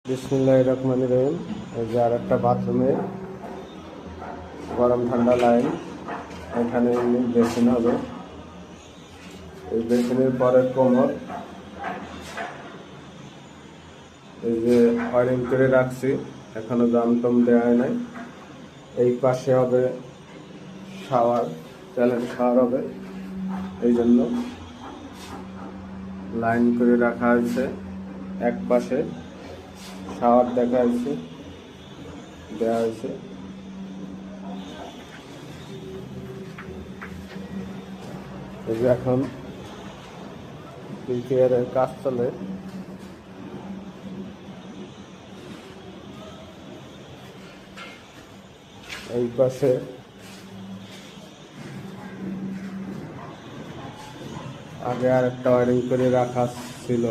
বিসমিল্লাহির রহমানির রহিম। এই যে আর একটা বাথরুমে গরম ঠান্ডা লাইন, এখানে বেসিন হবে। এই বেসিনের পরে কোমর, এই যে ওয়ারিং করে রাখছি, এখনো জামটম দেওয়া হয় নাই। এই পাশে হবে শাওয়ার, টয়লেট শাওয়ার হবে, এই জন্য লাইন করে রাখা হয়েছে। এক পাশে শাওয়ার দেওয়া হয়েছে। এই যে এখন পিকেআরের কাজ চলে। এই পাশে আগে আর একটা ওয়ারিং করে রাখা ছিল,